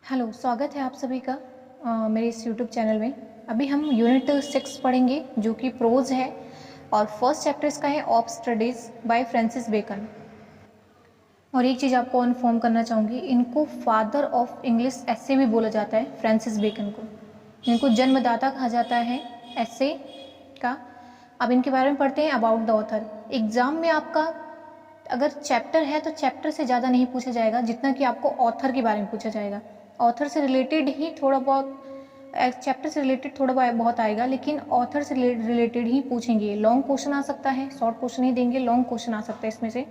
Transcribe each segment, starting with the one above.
Hello, स्वागत है आप सभी का मेरे इस यूट्यूब चैनल में। अभी हम यूनिट 6 पढ़ेंगे जो कि प्रोज है और फर्स्ट चैप्टर इसका है of studies by Francis Bacon. और एक चीज़ आपको इन्फॉर्म करना चाहूँगी, इनको फादर ऑफ इंग्लिश एस्से भी बोला जाता है, फ्रांसिस बेकन को। इनको जन्मदाता कहा जाता है एस्से का। अब इनके बारे में पढ़ते हैं अबाउट द ऑथर। एग्ज़ाम में आपका अगर चैप्टर है तो चैप्टर से ज़्यादा नहीं पूछा जाएगा जितना कि आपको ऑथर के बारे में पूछा जाएगा। ऑथर से रिलेटेड ही थोड़ा बहुत, चैप्टर से रिलेटेड थोड़ा बहुत आएगा, लेकिन ऑथर से रिलेटेड ही पूछेंगे। लॉन्ग क्वेश्चन आ सकता है, शॉर्ट क्वेश्चन ही देंगे, लॉन्ग क्वेश्चन आ सकता है इसमें से।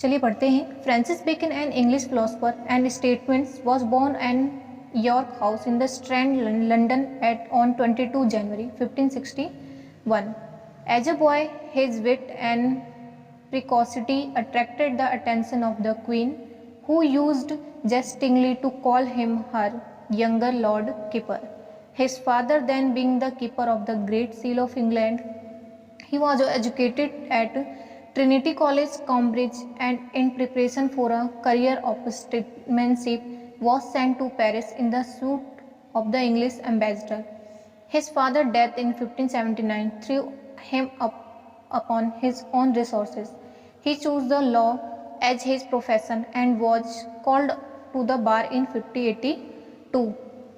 चलिए पढ़ते हैं। Francis Bacon an English philosopher and स्टेटमेंट्स was born an York House in the Strand London at on 22 January 1561. As a boy, his wit and precocity attracted the attention of the Queen, who used jestingly to call him her younger Lord Keeper. His father then being the Keeper of the Great Seal of England, he was educated at Trinity College, Cambridge, and in preparation for a career of statesmanship was sent to Paris in the suite of the English ambassador. His father's death in 1579 threw him up upon his own resources. He chose the law as his profession and was called to the bar in 1582.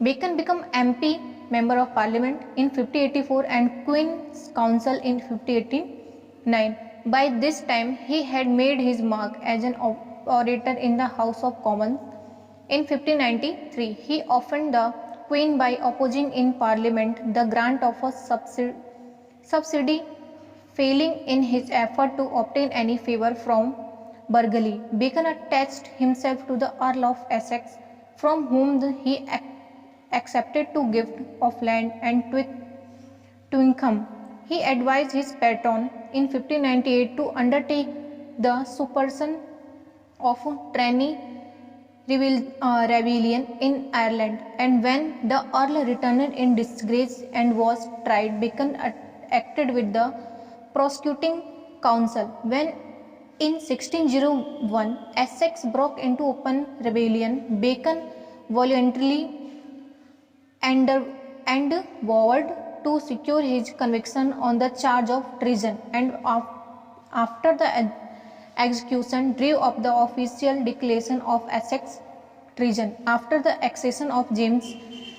Bacon became MP, Member of Parliament, in 1584 and Queen's Counsel in 1589. By this time, he had made his mark as an orator in the House of Commons. In 1593, he offended the Queen by opposing in Parliament the grant of a subsidy, failing in his effort to obtain any favour from Burgundy. Bacon attached himself to the Earl of Essex, from whom he accepted two gifts of land and Twickenham. He advised his patron in 1598 to undertake the suppression of Trani rebellion in Ireland, and when the Earl returned in disgrace and was tried, Bacon acted with the prosecuting counsel. When in 1601 Essex broke into open rebellion, Bacon voluntarily endeavoured to secure his conviction on the charge of treason, and after the execution drew up the official declaration of Essex treason. After the accession of James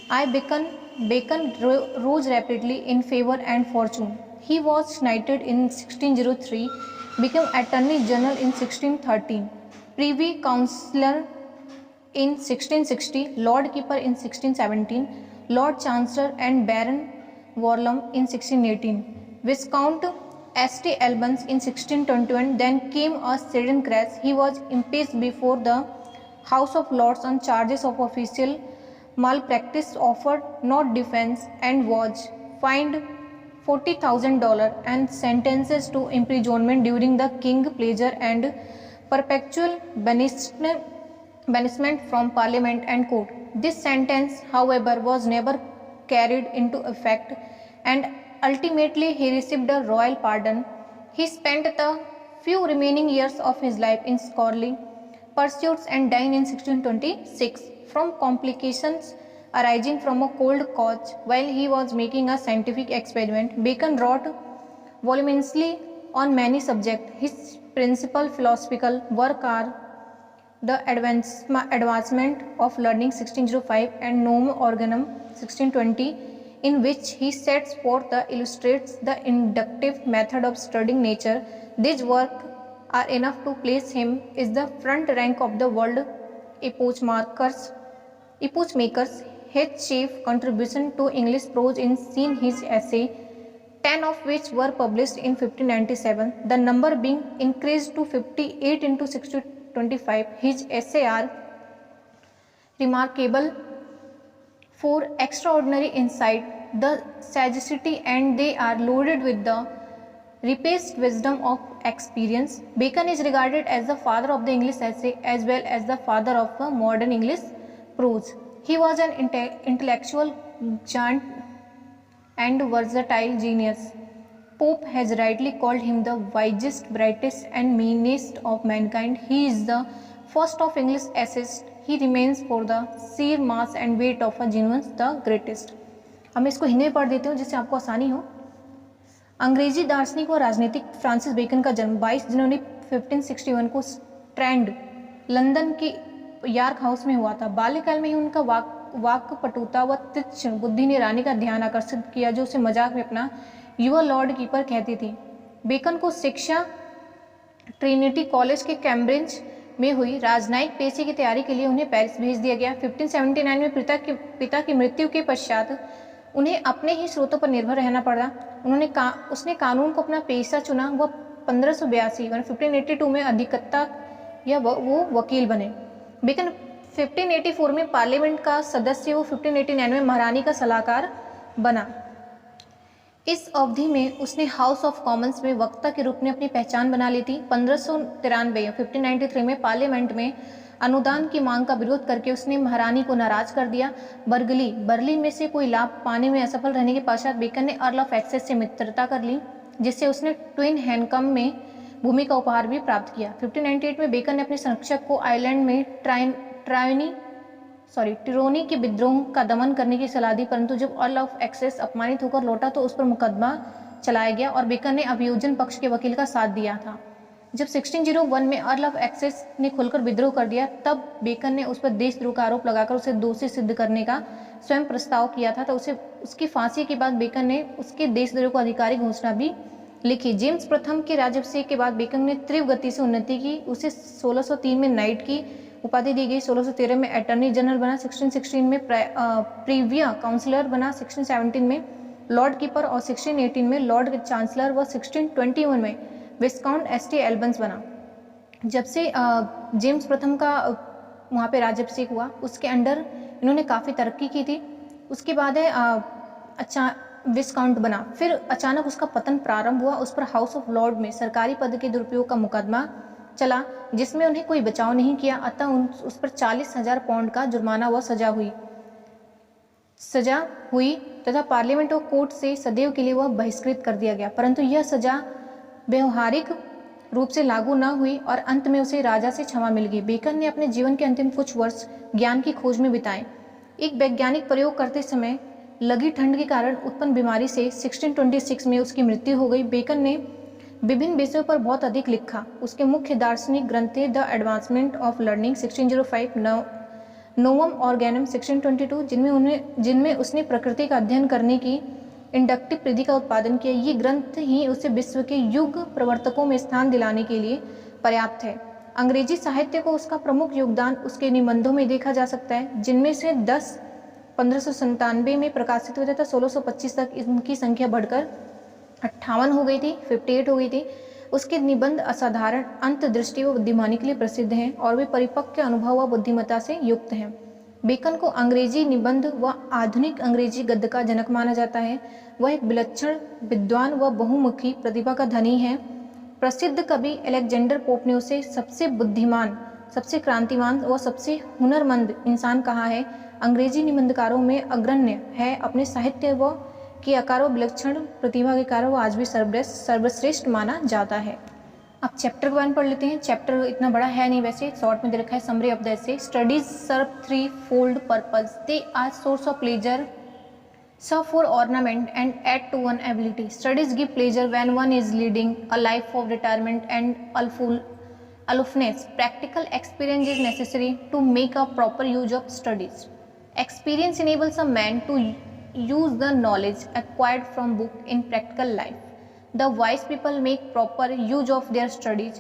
I. Bacon rose rapidly in favour and fortune. He was knighted in 1603, became Attorney General in 1613, Privy Councillor in 1660, Lord Keeper in 1617, Lord Chancellor and Baron Warlam in 1618, Viscount St. Albans in 1621. Then came a sudden crash. He was impeached before the House of Lords on charges of official malpractice, offered no defence, and was fined $40,000 and sentenced to imprisonment during the King's pleasure and perpetual banishment from Parliament and Court. This sentence, however, was never carried into effect, and ultimately he received a royal pardon. He spent the few remaining years of his life in scholarly pursuits and died in 1626 from complications arising from a cold cause while he was making a scientific experiment. Bacon wrote voluminously on many subjects. His principal philosophical work are The Advancement of Learning 1605 and Novum Organum 1620, in which he sets forth the illustrates the inductive method of studying nature. These works are enough to place him in the front rank of the world epoch makers. His chief contribution to English prose is seen his essay, 10 of which were published in 1597, the number being increased to 58 into 1625. His essays are remarkable for extraordinary insight, the sagacity, and they are loaded with the repassed wisdom of experience. Bacon is regarded as the father of the English essay as well as the father of the modern English prose. He was an intellectual giant and versatile genius. Pope has rightly called him the wisest, brightest, and meanest of mankind. He is the first of English essayists. He remains for the sheer mass and weight of a genius the greatest। अब मैं इसको हिंदी में पढ़ देती हूँ जिससे आपको आसानी हो। अंग्रेजी दार्शनिक और राजनीतिक फ्रांसिस बेकन का जन्म 22 जनवरी 1561 को स्ट्रैंड, लंदन के यार्क हाउस में हुआ था। बाल्यकाल में ही उनका वाक्पटुता व तीक्ष्ण बुद्धि ने रानी का ध्यान आकर्षित किया, जो उसे मजाक में अपना युवा लॉर्ड कीपर कहती थी। बेकन को शिक्षा ट्रिनिटी कॉलेज के कैम्ब्रिज में हुई। राजनयिक पेशे की तैयारी के लिए उन्हें पेरिस भेज दिया गया। 1579 में पिता की मृत्यु के पश्चात उन्हें अपने ही स्रोतों पर निर्भर रहना पड़ा। उसने कानून को अपना पेशा चुना। वह 1582 1582 में अधिवक्ता या वो वकील बने। बेकन 1584 में पार्लियामेंट का सदस्य व 1589 में महारानी का सलाहकार बना। इस अवधि में उसने हाउस ऑफ कॉमन्स में वक्ता के रूप में अपनी पहचान बना ली थी। 1593 1593 में पार्लियामेंट में अनुदान की मांग का विरोध करके उसने महारानी को नाराज कर दिया। बर्ली में से कोई लाभ पाने में असफल रहने के पश्चात बेकन ने अर्ल ऑफ एक्सेस से मित्रता कर ली, जिससे उसने ट्विन हैंडकम में भूमि का उपहार भी प्राप्त किया। 1598 में बेकन ने अपने संरक्षक को आयरलैंड में टिरोनी के विद्रोह का दमन करने की सलाह दी, परंतु जब अर्ल ऑफ एक्सेस अपमानित होकर लौटा तो उस पर मुकदमा चलाया गया और बेकन ने अभियोजन पक्ष के वकील का साथ दिया था। जब 1601 में अर्ल ऑफ एक्सेस ने खुलकर विद्रोह कर दिया, तब बेकन ने उस पर देशद्रोह का आरोप लगाकर उसे दोषी सिद्ध करने का स्वयं प्रस्ताव किया था। तो उसकी फांसी के बाद बेकन ने उसके देशद्रोह को आधिकारिक घोषणा भी लिखी। जेम्स प्रथम के राज्याभिषेक के बाद बेकन ने तीव्र गति से उन्नति की। उसे 1603 में नाइट की उपाधि दी गई। 1613 में अटॉर्नी जनरल बना। 1616 में प्रीविया काउंसलर बना। 1617 में लॉर्ड कीपर और 1618 में लॉर्ड चांसलर व 1621 में विस्काउंट एसटी एल्बन्स बना। जब से जेम्स प्रथम का वहाँ पे राज्याभिषेक हुआ, उसके अंडर इन्होंने काफ़ी तरक्की की थी। उसके बाद है विस्काउंट बना। फिर अचानक उसका पतन प्रारंभ हुआ। उस पर हाउस ऑफ लॉर्ड में सरकारी पद के दुरुपयोग का मुकदमा चला, जिसमें उन्हें कोई बचाव नहीं किया। अतः उस पर 40,000 पाउंड का जुर्माना व सजा हुई तथा पार्लियामेंट और कोर्ट से सदैव के लिए वह बहिष्कृत कर दिया गया। परंतु यह सजा व्यवहारिक रूप से लागू न हुई और अंत में उसे राजा से क्षमा मिल गई। बेकन ने अपने जीवन के अंतिम कुछ वर्ष ज्ञान की खोज में बिताए। एक वैज्ञानिक प्रयोग करते समय लगी ठंड के कारण उत्पन्न बीमारी से 1626 में उसकी मृत्यु हो गई। बेकन ने विभिन्न विषयों पर बहुत अधिक लिखा। उसके मुख्य दार्शनिक ग्रंथ थे the advancement of learning 1605, Novum ऑर्गेनम 1622, जिनमें उसने प्रकृति का अध्ययन करने की इंडक्टिव विधि का उत्पादन किया। ये ग्रंथ ही उसे विश्व के युग प्रवर्तकों में स्थान दिलाने के लिए पर्याप्त है। अंग्रेजी साहित्य को उसका प्रमुख योगदान उसके निबंधों में देखा जा सकता है, जिनमें से 10 1597 में प्रकाशित हुए तथा 1625 तक इनकी संख्या बढ़कर 58 हो गई थी, 58 हो गई थी। उसके निबंध असाधारण अंतर्दृष्टि व बुद्धिमानी के लिए प्रसिद्ध हैं और वे परिपक्व अनुभव व बुद्धिमत्ता से युक्त हैं। बेकन को अंग्रेजी निबंध व आधुनिक अंग्रेजी गद्य का जनक माना जाता है। वह एक विलक्षण विद्वान व बहुमुखी प्रतिभा का धनी है। प्रसिद्ध कवि अलेक्जेंडर पोप ने उसे सबसे बुद्धिमान, सबसे क्रांतिमान व सबसे हुनरमंद इंसान कहा है। अंग्रेजी निबंधकारों में अग्रण्य है। अपने साहित्य व की आकार व विलक्षण प्रतिभा के कारण वो आज भी सर्वश्रेष्ठ माना जाता है। अब चैप्टर के बारे में पढ़ लेते हैं। चैप्टर इतना बड़ा है नहीं, वैसे शॉर्ट में दे रखा है। Summary of the essay. Studies serve 3-fold purpose. They are source of pleasure, serve for ornament and aid to one ability. Studies give pleasure when one is leading a life of retirement and aloofness. Practical experience is necessary to make a proper use of studies. Experience enables a man to use the knowledge acquired from book in practical life. The wise people make proper use of their studies.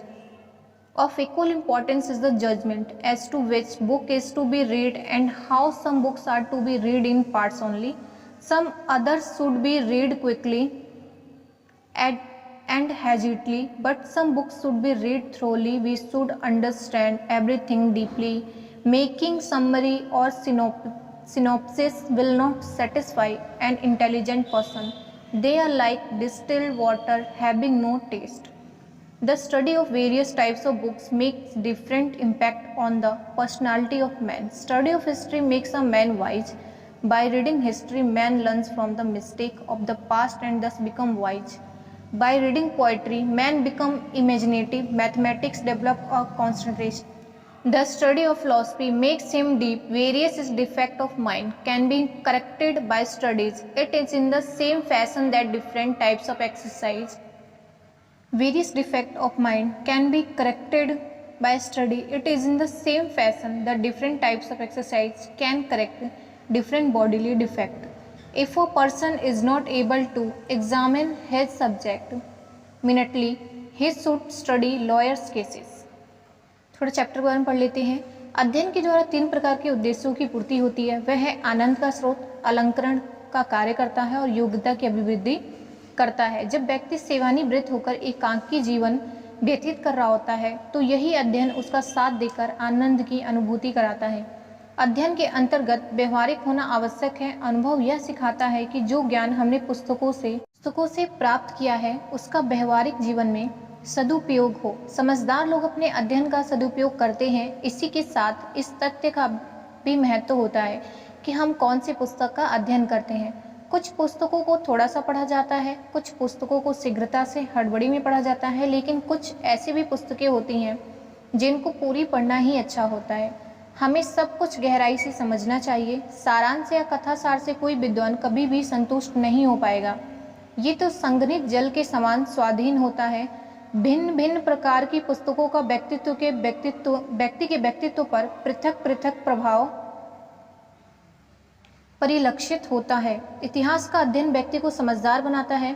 Of equal importance is the judgment as to which book is to be read and how some books are to be read in parts only. Some others should be read quickly and hastily, but some books should be read thoroughly. We should understand everything deeply. Making summary or synopsis will not satisfy an intelligent person. They are like distilled water having no taste. The study of various types of books makes different impact on the personality of man. Study of history makes a man wise. By reading history, man learns from the mistake of the past and thus become wise. By reading poetry, man become imaginative. Mathematics develop a concentration. The study of philosophy makes him deep. Various defect of mind can be corrected by studies. It is in the same fashion that different types of exercise. Various defect of mind can be corrected by study. It is in the same fashion that different types of exercise can correct different bodily defect. If a person is not able to examine his subject minutely, he should study lawyers cases. थोड़ा chapter के बारे में पढ़ लेते हैं। अध्ययन के द्वारा 3 प्रकार के उद्देश्यों की पूर्ति होती है। वह है आनंद का स्रोत, अलंकरण का कार्य करता है और योग्यता की अभिवृद्धि करता है। जब व्यक्ति सेवानिवृत्त होकर एकांकी जीवन व्यतीत कर रहा होता है तो यही अध्ययन उसका साथ देकर आनंद की अनुभूति कराता है। अध्ययन के अंतर्गत व्यवहारिक होना आवश्यक है। अनुभव यह सिखाता है कि जो ज्ञान हमने पुस्तकों से प्राप्त किया है उसका व्यवहारिक जीवन में सदुपयोग हो। समझदार लोग अपने अध्ययन का सदुपयोग करते हैं। इसी के साथ इस तथ्य का भी महत्व होता है कि हम कौन सी पुस्तक का अध्ययन करते हैं। कुछ पुस्तकों को थोड़ा सा पढ़ा जाता है, कुछ पुस्तकों को शीघ्रता से हड़बड़ी में पढ़ा जाता है, लेकिन कुछ ऐसी भी पुस्तकें होती हैं जिनको पूरी पढ़ना ही अच्छा होता है। हमें सब कुछ गहराई से समझना चाहिए। सारांश या कथासार से कोई विद्वान कभी भी संतुष्ट नहीं हो पाएगा। ये तो संघनित जल के समान स्वाधीन होता है। भिन्न भिन्न प्रकार की पुस्तकों का व्यक्ति के व्यक्तित्व पर पृथक पृथक प्रभाव परिलक्षित होता है। इतिहास का अध्ययन व्यक्ति को समझदार बनाता है।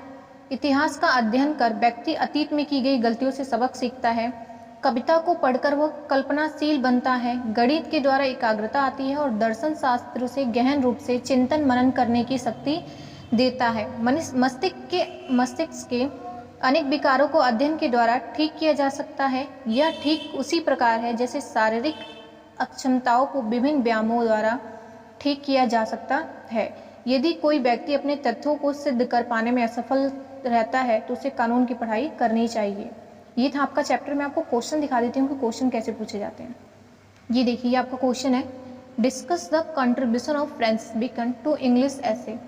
इतिहास का अध्ययन कर व्यक्ति अतीत में की गई गलतियों से सबक सीखता है। कविता को पढ़कर वह कल्पनाशील बनता है। गणित के द्वारा एकाग्रता आती है और दर्शन शास्त्र से गहन रूप से चिंतन मनन करने की शक्ति देता है। मस्तिष्क के अनेक विकारों को अध्ययन के द्वारा ठीक किया जा सकता है। यह ठीक उसी प्रकार है जैसे शारीरिक अक्षमताओं को विभिन्न व्यायामों द्वारा ठीक किया जा सकता है। यदि कोई व्यक्ति अपने तथ्यों को सिद्ध कर पाने में असफल रहता है तो उसे कानून की पढ़ाई करनी चाहिए। ये था आपका चैप्टर। मैं आपको क्वेश्चन दिखा देती हूँ कि क्वेश्चन कैसे पूछे जाते हैं। ये देखिए, आपका क्वेश्चन है, discuss the contribution of Francis Bacon to English essay.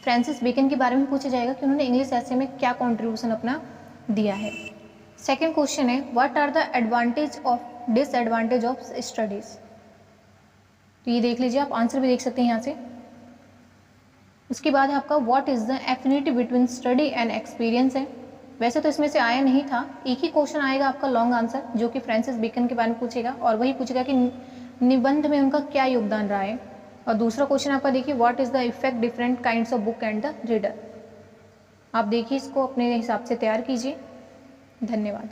Francis Bacon के बारे में पूछा जाएगा कि उन्होंने इंग्लिश एसे में क्या कंट्रीब्यूशन अपना दिया है। सेकेंड क्वेश्चन है, what are the advantage of disadvantage of studies. तो ये देख लीजिए, आप आंसर भी देख सकते हैं यहाँ से। उसके बाद है आपका what is the affinity between study and experience है। वैसे तो इसमें से आया नहीं था, एक ही क्वेश्चन आएगा आपका लॉन्ग आंसर जो कि फ्रांसिस बेकन के बारे में पूछेगा और वही पूछेगा कि निबंध में उनका क्या योगदान रहा है। और दूसरा क्वेश्चन आपका देखिए, what is the effect different kinds of book and the reader. आप देखिए, इसको अपने हिसाब से तैयार कीजिए। धन्यवाद।